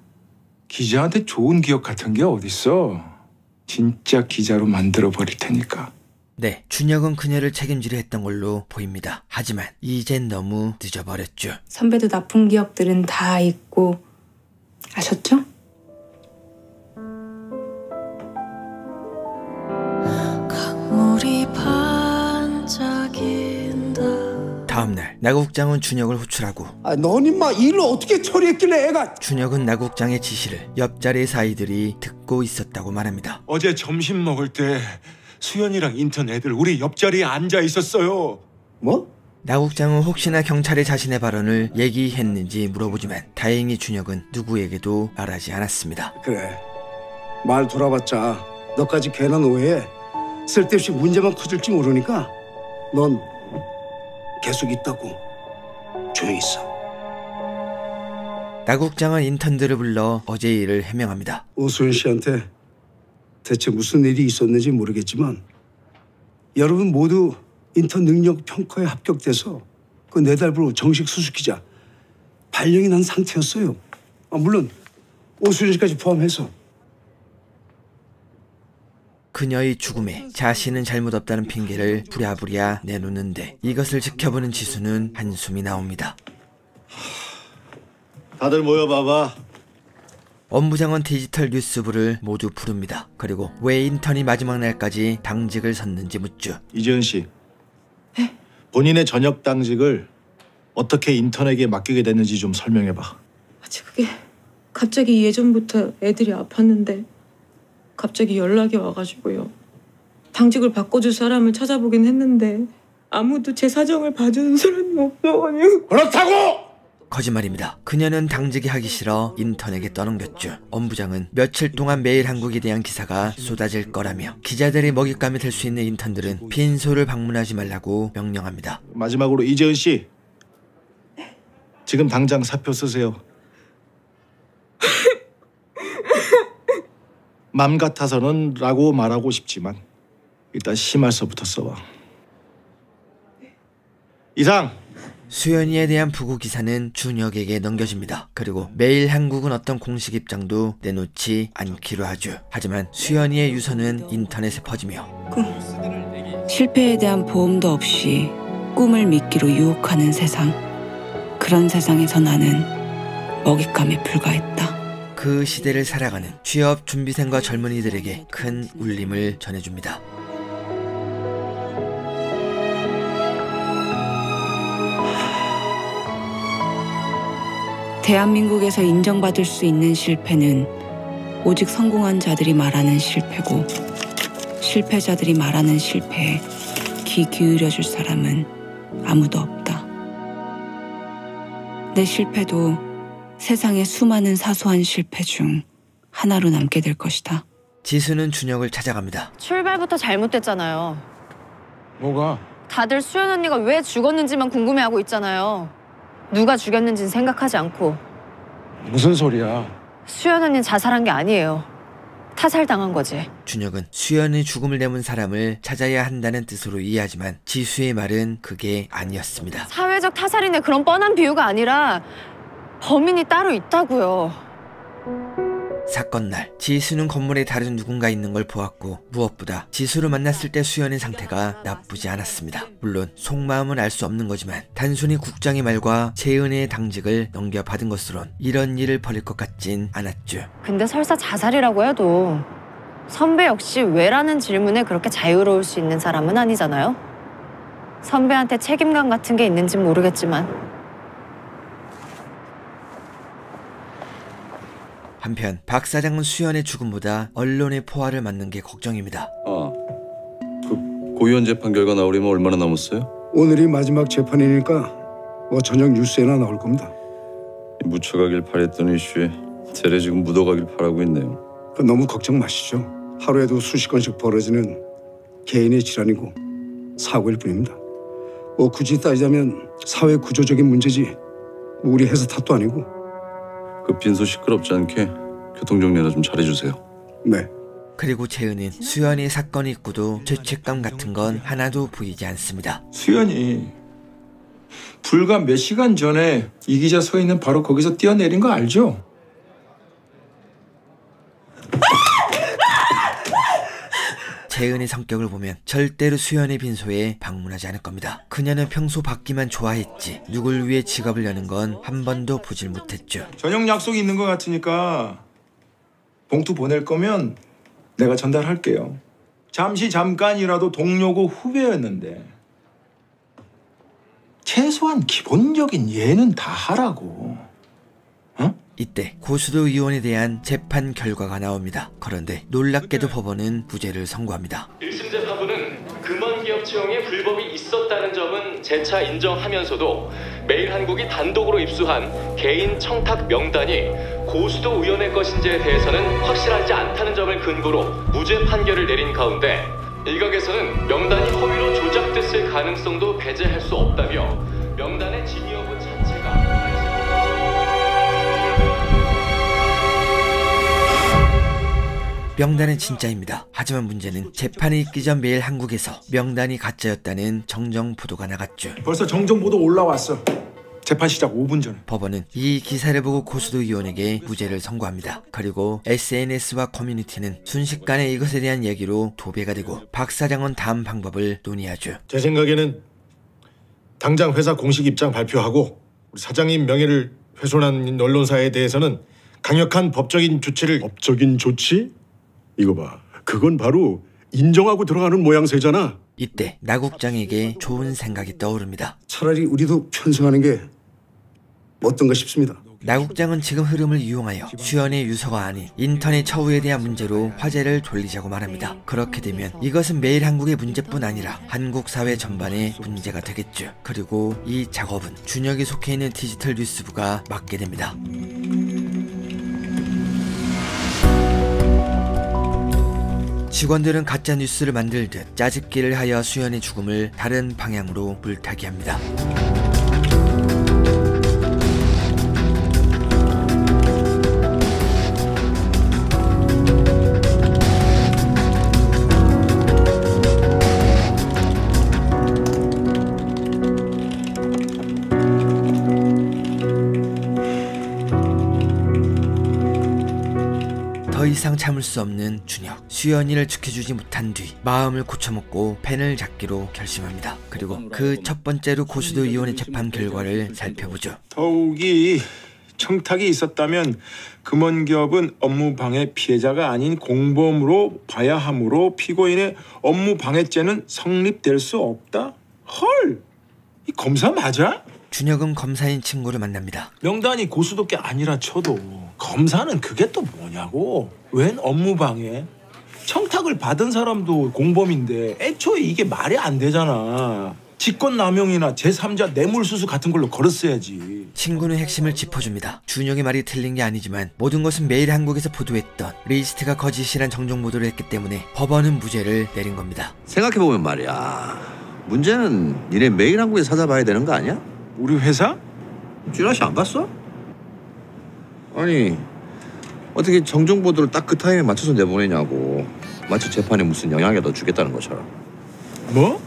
Speaker 7: 기자한테 좋은 기억 같은 게 어딨어. 진짜 기자로 만들어 버릴 테니까.
Speaker 1: 네, 준혁은 그녀를 책임지려 했던 걸로 보입니다. 하지만 이젠 너무 늦어버렸죠.
Speaker 3: 선배도 나쁜 기억들은 다 잊고 아셨죠?
Speaker 1: 다음날 나국장은 준혁을 호출하고
Speaker 9: 넌 임마 일을 어떻게 처리했길래 애가.
Speaker 1: 준혁은 나국장의 지시를 옆자리에서 아이들이 듣고 있었다고 말합니다.
Speaker 7: 어제 점심 먹을 때 수연이랑 인턴 애들 우리 옆자리에 앉아 있었어요.
Speaker 9: 뭐?
Speaker 1: 나 국장은 혹시나 경찰에 자신의 발언을 얘기했는지 물어보지만 다행히 준혁은 누구에게도 말하지 않았습니다.
Speaker 9: 그래, 말 돌아봤자 너까지 괜한 오해에 쓸데없이 문제만 커질지 모르니까 넌 계속 있다고. 조용히 있어.
Speaker 1: 나 국장은 인턴들을 불러 어제 일을 해명합니다.
Speaker 9: 오수연 씨한테 대체 무슨 일이 있었는지 모르겠지만 여러분 모두 인턴 능력 평가에 합격돼서 그 4달부로 정식 수습기자 발령이 난 상태였어요. 물론 오수연 씨까지 포함해서.
Speaker 1: 그녀의 죽음에 자신은 잘못 없다는 핑계를 부랴부랴 내놓는데 이것을 지켜보는 지수는 한숨이 나옵니다.
Speaker 5: 다들 모여봐봐.
Speaker 1: 업무장은 디지털 뉴스부를 모두 부릅니다. 그리고 왜 인턴이 마지막 날까지 당직을 섰는지 묻죠.
Speaker 5: 이재은 씨, 본인의 전역 당직을 어떻게 인턴에게 맡기게 됐는지 좀 설명해봐.
Speaker 16: 그게 갑자기 예전부터 애들이 아팠는데 갑자기 연락이 와가지고요. 당직을 바꿔줄 사람을 찾아보긴 했는데 아무도 제 사정을 봐주는 사람이 없어가지고.
Speaker 5: 그렇다고!
Speaker 1: 거짓말입니다. 그녀는 당직이 하기 싫어 인턴에게 떠넘겼죠. 엄부장은 며칠 동안 매일 한국에 대한 기사가 쏟아질 거라며 기자들의 먹잇감이 될 수 있는 인턴들은 빈소를 방문하지 말라고 명령합니다.
Speaker 5: 마지막으로 이재은 씨, 지금 당장 사표 쓰세요. 맘 같아서는 라고 말하고 싶지만 일단 심할서부터 써봐. 이상!
Speaker 1: 수연이에 대한 부고 기사는 준혁에게 넘겨집니다. 그리고 매일 한국은 어떤 공식 입장도 내놓지 않기로 하죠. 하지만 수연이의 유서는 인터넷에 퍼지며
Speaker 3: 실패에 대한 보험도 없이 꿈을 미끼로 유혹하는 세상. 그런 세상에서 나는 먹잇감에 불과했다.
Speaker 1: 그 시대를 살아가는 취업 준비생과 젊은이들에게 큰 울림을 전해줍니다.
Speaker 3: 대한민국에서 인정받을 수 있는 실패는 오직 성공한 자들이 말하는 실패고 실패자들이 말하는 실패에 귀 기울여줄 사람은 아무도 없다. 내 실패도 세상의 수많은 사소한 실패 중 하나로 남게 될 것이다.
Speaker 1: 지수는 준혁을 찾아갑니다.
Speaker 4: 출발부터 잘못됐잖아요.
Speaker 7: 뭐가?
Speaker 4: 다들 수연 언니가 왜 죽었는지만 궁금해하고 있잖아요. 누가 죽였는지는 생각하지 않고.
Speaker 7: 무슨 소리야?
Speaker 4: 수연 언니는 자살한 게 아니에요. 타살당한 거지.
Speaker 1: 준혁은 수연의 죽음을 내몬 사람을 찾아야 한다는 뜻으로 이해하지만 지수의 말은 그게 아니었습니다.
Speaker 4: 사회적 타살인데 그런 뻔한 비유가 아니라 범인이 따로 있다고요.
Speaker 1: 사건 날 지수는 건물에 다른 누군가 있는 걸 보았고 무엇보다 지수를 만났을 때 수연의 상태가 나쁘지 않았습니다. 물론 속마음은 알 수 없는 거지만 단순히 국장의 말과 재은의 당직을 넘겨받은 것으론 이런 일을 벌일 것 같진 않았죠.
Speaker 4: 근데 설사 자살이라고 해도 선배 역시 왜라는 질문에 그렇게 자유로울 수 있는 사람은 아니잖아요. 선배한테 책임감 같은 게 있는진 모르겠지만.
Speaker 1: 한편 박 사장은 수연의 죽음보다 언론의 포화를 맞는 게 걱정입니다.
Speaker 14: 그 고의원 재판 결과 나오려면 얼마나 남았어요?
Speaker 9: 오늘이 마지막 재판이니까 저녁 뉴스에나 나올 겁니다.
Speaker 14: 묻혀가길 바랬던 이슈에 대래 지금 묻어가길 바라고 있네요.
Speaker 9: 너무 걱정 마시죠. 하루에도 수십 건씩 벌어지는 개인의 질환이고 사고일 뿐입니다. 굳이 따지자면 사회 구조적인 문제지 우리 회사 탓도 아니고.
Speaker 14: 그 빈소 시끄럽지 않게 교통정리나 좀 잘해주세요.
Speaker 9: 네.
Speaker 1: 그리고 재은은 수연이 사건이 있고도 죄책감 같은 건 하나도 보이지 않습니다.
Speaker 7: 수연이 불과 몇 시간 전에 이 기자 서 있는 바로 거기서 뛰어내린 거 알죠?
Speaker 1: 재은의 성격을 보면 절대로 수연의 빈소에 방문하지 않을 겁니다. 그녀는 평소 받기만 좋아했지 누굴 위해 직업을 여는 건 한 번도 보질 못했죠.
Speaker 7: 저녁 약속이 있는 것 같으니까 봉투 보낼 거면 내가 전달할게요. 잠깐이라도 동료고 후배였는데 최소한 기본적인 예는 다 하라고.
Speaker 1: 이때 고수도 의원에 대한 재판 결과가 나옵니다. 그런데 놀랍게도 법원은 무죄를 선고합니다.
Speaker 17: 1심 재판부는 금원기업 자격 채용에 불법이 있었다는 점은 재차 인정하면서도 매일한국이 단독으로 입수한 개인 청탁 명단이 고수도 의원의 것인지에 대해서는 확실하지 않다는 점을 근거로 무죄 판결을 내린 가운데 일각에서는 명단이 허위로 조작됐을 가능성도 배제할 수 없다며 명단의 진위 여부 자체가
Speaker 1: 명단은 진짜입니다. 하지만 문제는 재판이 있기 전 매일한국에서 명단이 가짜였다는 정정 보도가 나갔죠.
Speaker 7: 벌써 정정 보도 올라왔어. 재판 시작 5분 전에.
Speaker 1: 법원은 이 기사를 보고 고수도 의원에게 무죄를 선고합니다. 그리고 SNS와 커뮤니티는 순식간에 이것에 대한 얘기로 도배가 되고 박 사장은 다음 방법을 논의하죠.
Speaker 5: 제 생각에는 당장 회사 공식 입장 발표하고 우리 사장님 명예를 훼손한 언론사에 대해서는 강력한 법적인 조치를.
Speaker 18: 법적인 조치? 이거 봐. 그건 바로 인정하고 들어가는 모양새잖아.
Speaker 1: 이때 나 국장에게 좋은 생각이 떠오릅니다.
Speaker 9: 차라리 우리도 편성하는 게 어떤가 싶습니다.
Speaker 1: 나 국장은 지금 흐름을 이용하여 수연의 유서가 아닌 인터넷 처우에 대한 문제로 화제를 돌리자고 말합니다. 그렇게 되면 이것은 매일한국의 문제뿐 아니라 한국 사회 전반의 문제가 되겠죠. 그리고 이 작업은 준혁이 속해 있는 디지털 뉴스부가 맡게 됩니다. 직원들은 가짜 뉴스를 만들듯 짜집기를 하여 수연의 죽음을 다른 방향으로 물타기 합니다. 더 이상 참을 수 없는 준혁. 수연이를 지켜주지 못한 뒤 마음을 고쳐먹고 펜을 잡기로 결심합니다. 그리고 그 첫 번째로 고수도 의원의 재판 결과를 살펴보죠.
Speaker 7: 더욱이 청탁이 있었다면 금원기업은 업무방해 피해자가 아닌 공범으로 봐야 하므로 피고인의 업무방해죄는 성립될 수 없다? 헐! 이 검사 맞아?
Speaker 1: 준혁은 검사인 친구를 만납니다.
Speaker 7: 명단이 고수도께 아니라 쳐도 검사는 그게 또 뭐냐고. 웬 업무방해? 청탁을 받은 사람도 공범인데 애초에 이게 말이 안 되잖아. 직권남용이나 제3자 뇌물수수 같은 걸로 걸었어야지.
Speaker 1: 친구는 핵심을 짚어줍니다. 준혁의 말이 틀린 게 아니지만 모든 것은 매일한국에서 보도했던 리스트가 거짓이란 정정 보도를 했기 때문에 법원은 무죄를 내린 겁니다.
Speaker 19: 생각해보면 말이야, 문제는 니네 매일한국에 찾아봐야 되는 거 아니야?
Speaker 7: 우리 회사?
Speaker 19: 찌라시 안 봤어? 아니 어떻게 정정 보도를 딱 그 타임에 맞춰서 내보내냐고. 마치 재판에 무슨 영향이라도 주겠다는 것처럼.
Speaker 7: 뭐?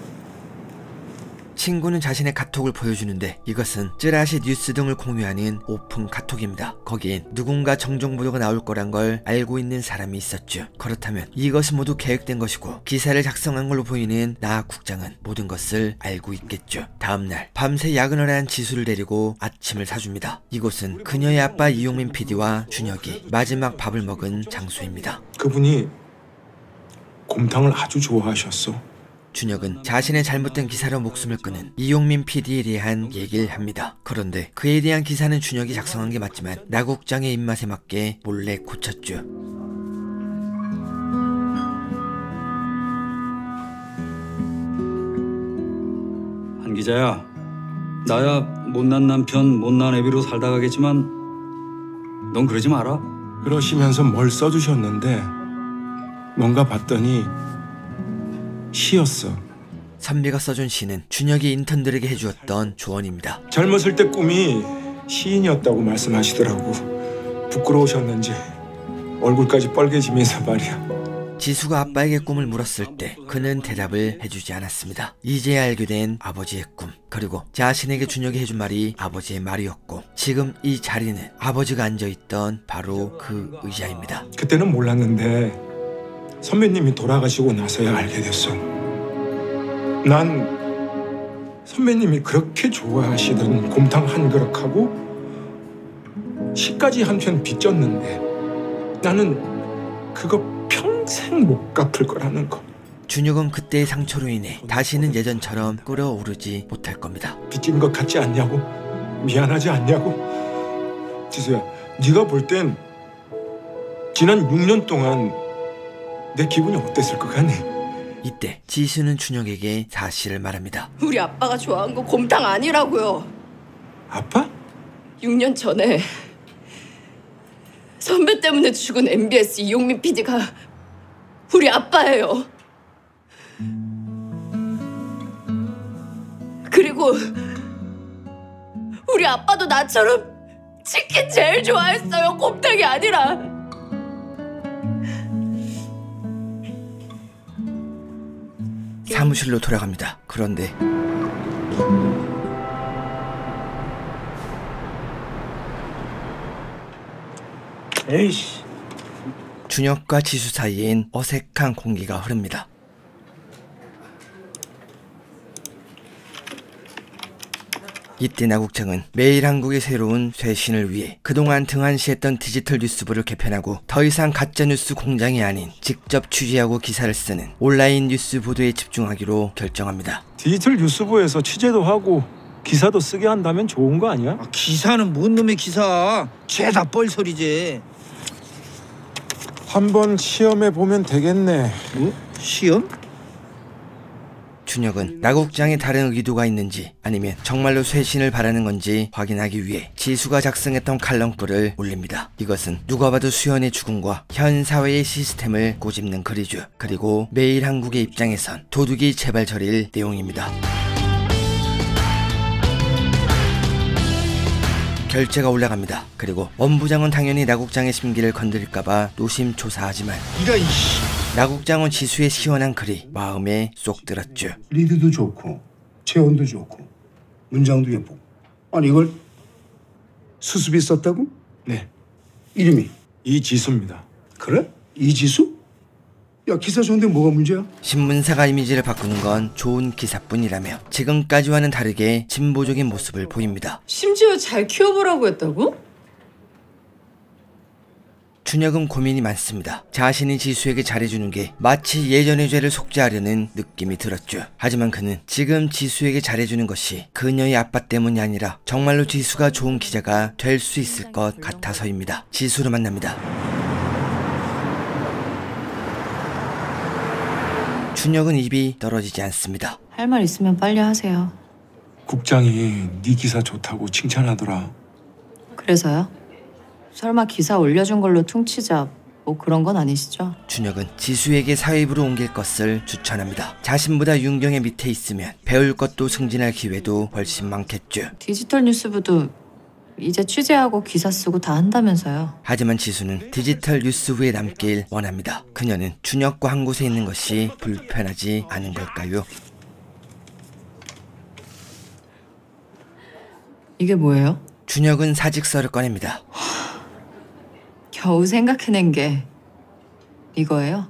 Speaker 1: 친구는 자신의 카톡을 보여주는데 이것은 찌라시 뉴스 등을 공유하는 오픈 카톡입니다. 거기엔 누군가 정정 보도가 나올 거란 걸 알고 있는 사람이 있었죠. 그렇다면 이것은 모두 계획된 것이고 기사를 작성한 걸로 보이는 나 국장은 모든 것을 알고 있겠죠. 다음날 밤새 야근을 한 지수를 데리고 아침을 사줍니다. 이곳은 그녀의 아빠 이용민 PD와 준혁이 마지막 밥을 먹은 장소입니다.
Speaker 7: 그분이 곰탕을 아주 좋아하셨어.
Speaker 1: 준혁은 자신의 잘못된 기사로 목숨을 끊은 이용민 PD에 대한 얘기를 합니다. 그런데 그에 대한 기사는 준혁이 작성한 게 맞지만 나 국장의 입맛에 맞게 몰래 고쳤죠.
Speaker 10: 한 기자야, 나야 못난 남편, 못난 애비로 살다 가겠지만 넌 그러지 마라.
Speaker 7: 그러시면서 뭘 써주셨는데 뭔가 봤더니 시였어.
Speaker 1: 선비가 써준 시는 준혁이 인턴들에게 해주었던 조언입니다.
Speaker 7: 젊었을 때 꿈이 시인이었다고 말씀하시더라고. 부끄러우셨는지 얼굴까지 빨개지면서 말이야.
Speaker 1: 지수가 아빠에게 꿈을 물었을 때 그는 대답을 해주지 않았습니다. 이제야 알게 된 아버지의 꿈, 그리고 자신에게 준혁이 해준 말이 아버지의 말이었고 지금 이 자리는 아버지가 앉아있던 바로 그 의자입니다.
Speaker 7: 그때는 몰랐는데 선배님이 돌아가시고 나서야 알게 됐어. 난 선배님이 그렇게 좋아하시던 곰탕 한 그릇하고 시까지 한 편 빚졌는데 나는 그거 평생 못 갚을 거라는 거.
Speaker 1: 준혁은 그때의 상처로 인해 다시는 예전처럼 끓어오르지 못할 겁니다.
Speaker 7: 빚진 것 같지 않냐고? 미안하지 않냐고? 지수야, 네가 볼 땐 지난 6년 동안 내 기분이 어땠을 것 같니?
Speaker 1: 이때 지수는 준혁에게 사실을 말합니다.
Speaker 4: 우리 아빠가 좋아한 거 곰탕 아니라고요.
Speaker 7: 아빠?
Speaker 4: 6년 전에 선배 때문에 죽은 MBS 이용민 PD가 우리 아빠예요. 그리고 우리 아빠도 나처럼 치킨 제일 좋아했어요. 곰탕이 아니라.
Speaker 1: 사무실로 돌아갑니다. 그런데
Speaker 10: 에이씨.
Speaker 1: 준혁과 지수 사이엔 어색한 공기가 흐릅니다. 이때 나국장은 매일한국의 새로운 쇄신을 위해 그동안 등한시했던 디지털 뉴스부를 개편하고 더 이상 가짜뉴스 공장이 아닌 직접 취재하고 기사를 쓰는 온라인 뉴스 보도에 집중하기로 결정합니다.
Speaker 7: 디지털 뉴스부에서 취재도 하고 기사도 쓰게 한다면 좋은 거 아니야?
Speaker 20: 기사는 뭔 놈의 기사? 죄다 뻘소리지.
Speaker 7: 한번 시험해 보면 되겠네.
Speaker 20: 뭐? 시험?
Speaker 1: 준혁은 나국장에 다른 의도가 있는지 아니면 정말로 쇄신을 바라는 건지 확인하기 위해 지수가 작성했던 칼럼글을 올립니다. 이것은 누가 봐도 수연의 죽음과 현 사회의 시스템을 꼬집는 글이죠. 그리고 매일한국의 입장에선 도둑이 제발 저릴 내용입니다. 결제가 올라갑니다. 그리고 원부장은 당연히 나국장의 심기를 건드릴까봐 노심초사하지만 나국장은 지수의 시원한 글이 마음에 쏙 들었죠.
Speaker 9: 리드도 좋고 체온도 좋고 문장도 예쁘고. 아니 이걸 수습이 썼다고?
Speaker 7: 네.
Speaker 9: 이름이?
Speaker 7: 이지수입니다.
Speaker 9: 그래? 이지수? 야 기사 좋은데 뭐가 문제야?
Speaker 1: 신문사가 이미지를 바꾸는 건 좋은 기사뿐이라며 지금까지와는 다르게 진보적인 모습을 보입니다.
Speaker 8: 심지어 잘 키워보라고 했다고?
Speaker 1: 준혁은 고민이 많습니다. 자신이 지수에게 잘해주는 게 마치 예전의 죄를 속죄하려는 느낌이 들었죠. 하지만 그는 지금 지수에게 잘해주는 것이 그녀의 아빠 때문이 아니라 정말로 지수가 좋은 기자가 될 수 있을 것 같아서입니다. 지수를 만납니다. 준혁은 입이 떨어지지 않습니다.
Speaker 4: 할 말 있으면 빨리 하세요.
Speaker 7: 국장이 네 기사 좋다고 칭찬하더라.
Speaker 4: 그래서요? 설마 기사 올려준 걸로 퉁치자 뭐 그런 건 아니시죠?
Speaker 1: 준혁은 지수에게 사회부로 옮길 것을 추천합니다. 자신보다 윤경의 밑에 있으면 배울 것도 승진할 기회도 훨씬 많겠죠.
Speaker 4: 디지털 뉴스부도 이제 취재하고 기사 쓰고 다 한다면서요.
Speaker 1: 하지만 지수는 디지털 뉴스부에 남길 원합니다. 그녀는 준혁과 한 곳에 있는 것이 불편하지 않은 걸까요?
Speaker 4: 이게 뭐예요?
Speaker 1: 준혁은 사직서를 꺼냅니다.
Speaker 4: 겨우 생각해낸 게 이거예요?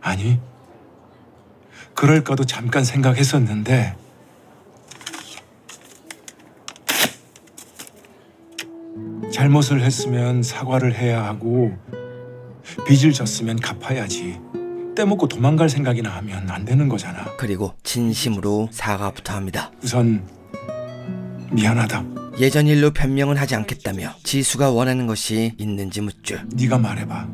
Speaker 7: 아니, 그럴까도 잠깐 생각했었는데 잘못을 했으면 사과를 해야 하고 빚을 졌으면 갚아야지. 떼먹고 도망갈 생각이나 하면 안 되는 거잖아.
Speaker 1: 그리고 진심으로 사과부터 합니다.
Speaker 7: 우선 미안하다.
Speaker 1: 예전 일로 변명은 하지 않겠다며 지수가 원하는 것이 있는지 묻죠.
Speaker 7: 네가 말해봐.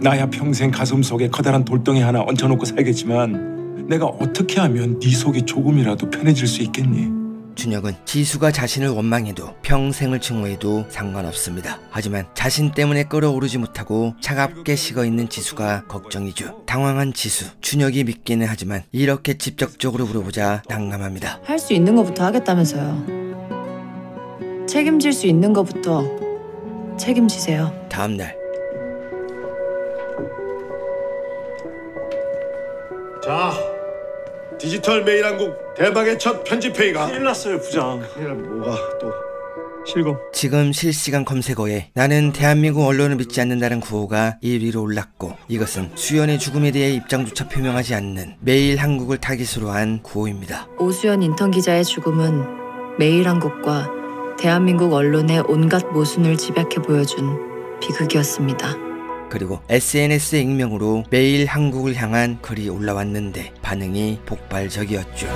Speaker 7: 나야 평생 가슴속에 커다란 돌덩이 하나 얹혀놓고 살겠지만 내가 어떻게 하면 네 속이 조금이라도 편해질 수 있겠니?
Speaker 1: 준혁은 지수가 자신을 원망해도 평생을 증오해도 상관없습니다. 하지만 자신 때문에 끓어오르지 못하고 차갑게 식어있는 지수가 걱정이죠. 당황한 지수, 준혁이 믿기는 하지만 이렇게 직접적으로 물어보자 난감합니다.
Speaker 4: 할 수 있는 것부터 하겠다면서요. 책임질 수 있는 것부터 책임지세요.
Speaker 1: 다음날
Speaker 5: 자, 디지털 매일한국 대박의 첫 편집회의가
Speaker 18: 큰일 났어요, 부장.
Speaker 5: 큰일 나면 뭐가 또
Speaker 18: 실검.
Speaker 1: 지금 실시간 검색어에 나는 대한민국 언론을 믿지 않는다는 구호가 1위로 올랐고 이것은 수연의 죽음에 대해 입장조차 표명하지 않는 매일한국을 타깃으로 한 구호입니다.
Speaker 4: 오수연 인턴 기자의 죽음은 매일한국과 대한민국 언론의 온갖 모순을 집약해 보여준 비극이었습니다.
Speaker 1: 그리고 SNS의 익명으로 매일 한국을 향한 글이 올라왔는데 반응이 폭발적이었죠.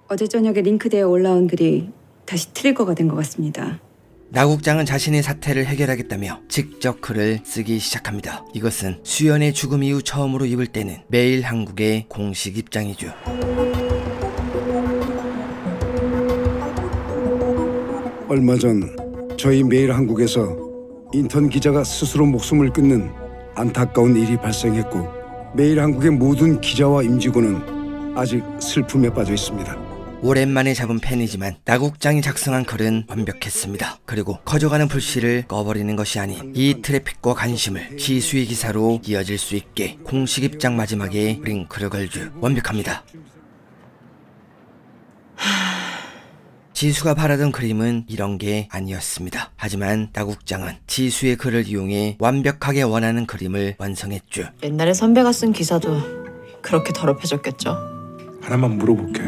Speaker 3: 어제 저녁에 링크대에 올라온 글이 다시 트리거가 된 것 같습니다.
Speaker 1: 나국장은 자신의 사태를 해결하겠다며 직접 글을 쓰기 시작합니다. 이것은 수연의 죽음 이후 처음으로 입을 떼는 매일한국의 공식 입장이죠.
Speaker 9: 얼마 전 저희 매일한국에서 인턴 기자가 스스로 목숨을 끊는 안타까운 일이 발생했고 매일한국의 모든 기자와 임직원은 아직 슬픔에 빠져 있습니다.
Speaker 1: 오랜만에 잡은 펜이지만 나국장이 작성한 글은 완벽했습니다. 그리고 커져가는 불씨를 꺼버리는 것이 아닌 이 트래픽과 관심을 지수의 기사로 이어질 수 있게 공식 입장 마지막에 링크를 걸죠. 완벽합니다. 지수가 바라던 그림은 이런 게 아니었습니다. 하지만 나국장은 지수의 글을 이용해 완벽하게 원하는 그림을 완성했죠.
Speaker 4: 옛날에 선배가 쓴 기사도 그렇게 더럽혀졌겠죠.
Speaker 7: 하나만 물어볼게.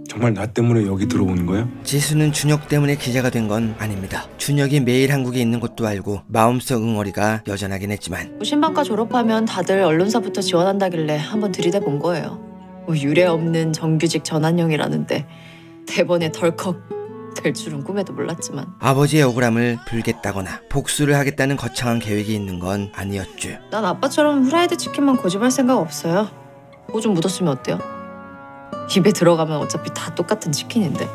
Speaker 7: 정말 나 때문에 여기 들어온 거야?
Speaker 1: 지수는 준혁 때문에 기자가 된 건 아닙니다. 준혁이 매일한국에 있는 것도 알고 마음속 응어리가 여전하긴 했지만
Speaker 4: 신방과 졸업하면 다들 언론사부터 지원한다길래 한번 들이대본 거예요. 뭐 유례 없는 정규직 전환형이라는데 대번에 덜컥 될 줄은 꿈에도 몰랐지만
Speaker 1: 아버지의 억울함을 풀겠다거나 복수를 하겠다는 거창한 계획이 있는 건 아니었죠.
Speaker 4: 난 아빠처럼 후라이드 치킨만 고집할 생각 없어요. 오줌 묻었으면 어때요? 입에 들어가면 어차피 다 똑같은 치킨인데.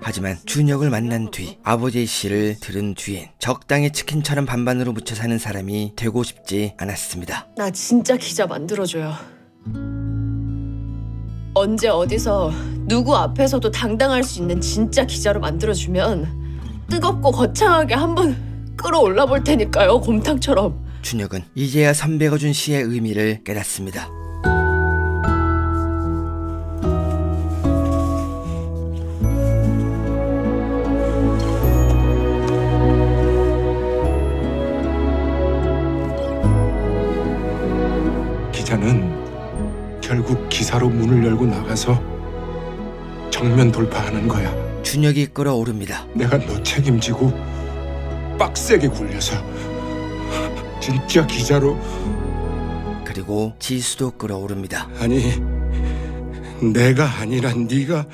Speaker 1: 하지만 준혁을 만난 뒤 아버지의 시를 들은 뒤엔 적당히 치킨처럼 반반으로 묻혀 사는 사람이 되고 싶지 않았습니다.
Speaker 4: 나 진짜 기자 만들어줘요. 언제 어디서 누구 앞에서도 당당할 수 있는 진짜 기자로 만들어주면 뜨겁고 거창하게 한번 끌어올라 볼 테니까요. 곰탕처럼.
Speaker 1: 준혁은 이제야 선배가 준 시의 의미를 깨닫습니다.
Speaker 7: 기자는 결국 기사로 문을 열고 나가서 정면 돌파하는 거야.
Speaker 1: 준혁이 끌어오릅니다.
Speaker 7: 내가 너 책임지고 빡세게 굴려서 진짜 기자로.
Speaker 1: 그리고 지수도 끌어오릅니다.
Speaker 7: 아니, 내가 아니라 네가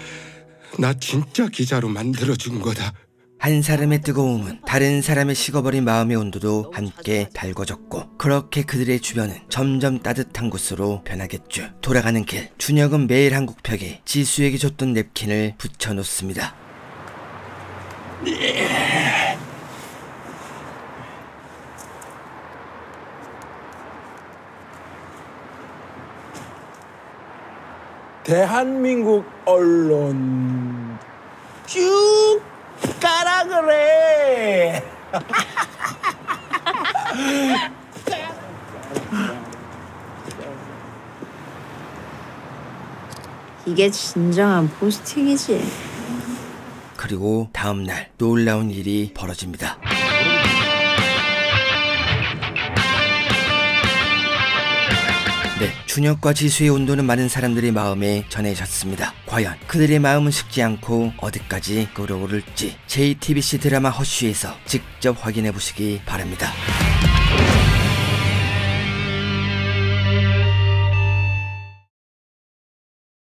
Speaker 7: 나 진짜 기자로 만들어준 거다.
Speaker 1: 한 사람의 뜨거움은 다른 사람의 식어버린 마음의 온도도 함께 달궈졌고 그렇게 그들의 주변은 점점 따뜻한 곳으로 변하겠죠. 돌아가는 길, 준혁은 매일한국 벽에 지수에게 줬던 냅킨을 붙여놓습니다.
Speaker 10: 대한민국 언론 쭉 가라 그래.
Speaker 3: 이게 진정한 포스팅이지.
Speaker 1: 그리고 다음날 놀라운 일이 벌어집니다. 네, 준혁과 지수의 온도는 많은 사람들의 마음에 전해졌습니다. 과연 그들의 마음은 식지 않고 어디까지 끓어오를지 JTBC 드라마 허쉬에서 직접 확인해 보시기 바랍니다.